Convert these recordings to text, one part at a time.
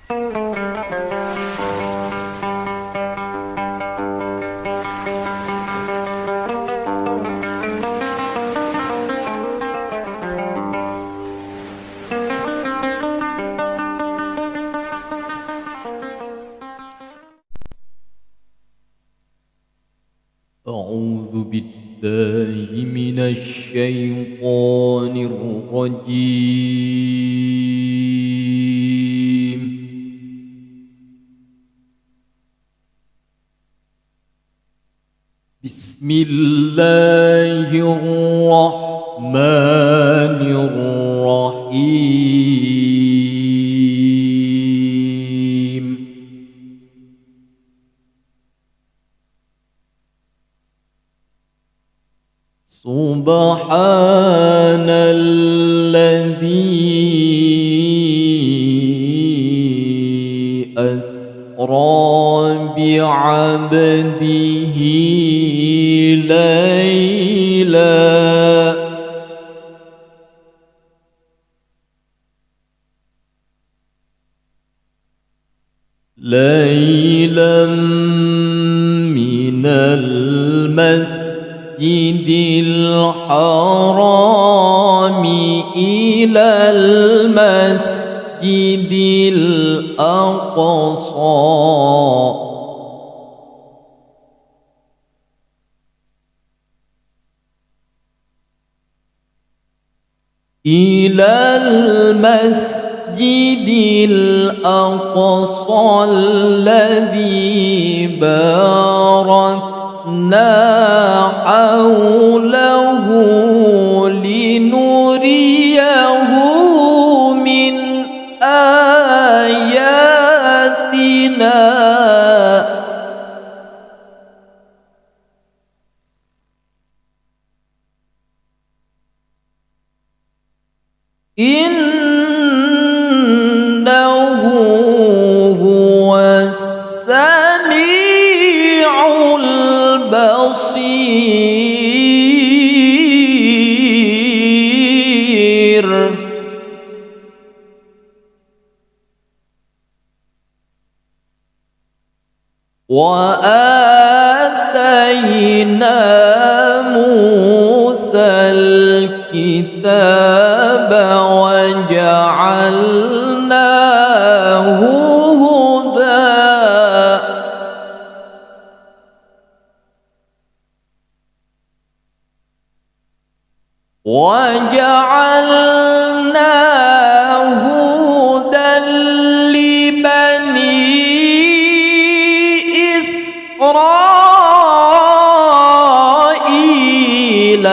أعوذ بالله من الشيطان الرجيم. بسم الله الرحمن الرحيم. سبحان الذي أسرى بعبده ليلا من المسجد الحرام إلى المسجد الأقصى الذي باركنا حوله لنريه من آياتنا إنه هو السميع البصير. وآتينا موسى الكتاب وجعلناه هدى لبني إسرائيل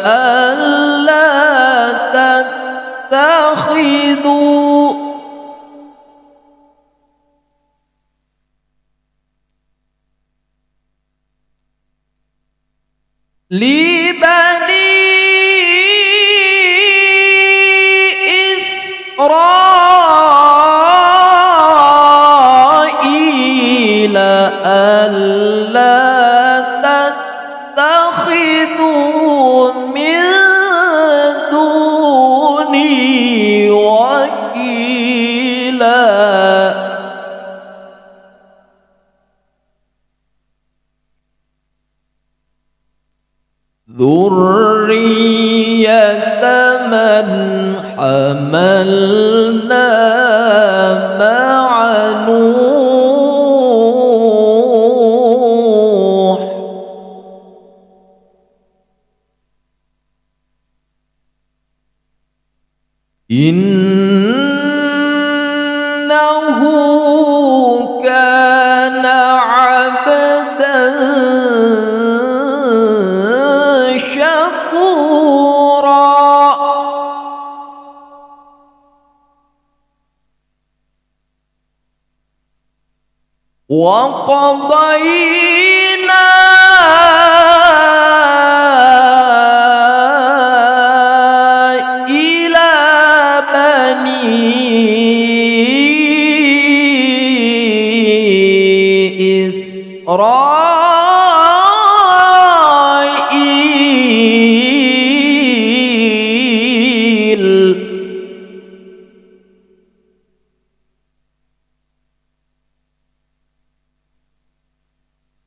ألا تتخذوا إسرائيل ألا تتخذوا من دوني وكيلا. ذرية من حملنا مع نوح إنه كان عبدا شكورا. وقضينا إلى بني إسرائيل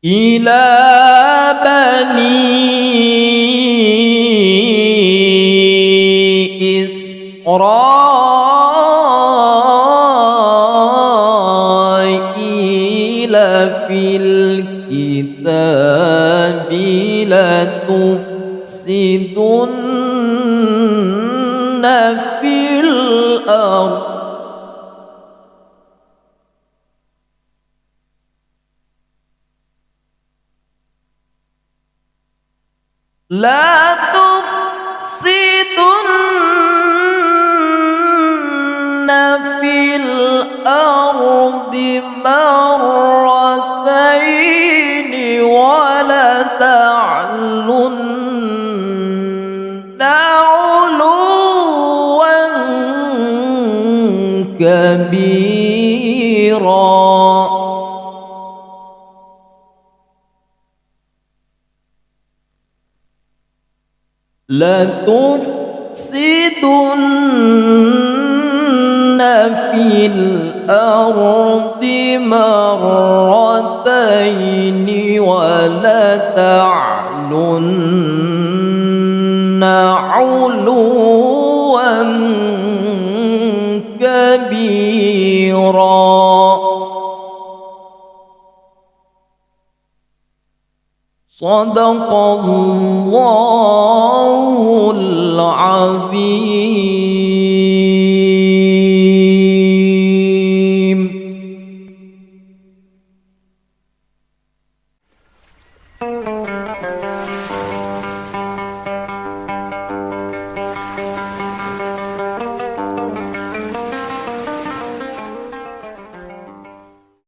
إلى بني إسرائيل في الكتاب لتفسدن في الأرض لا تفسدن في الأرض مرتين ولتعلن علوا كبيرا لتفسدن في الأرض مرتين ولتعلن علوا كبيرا. صدق الله العظيم.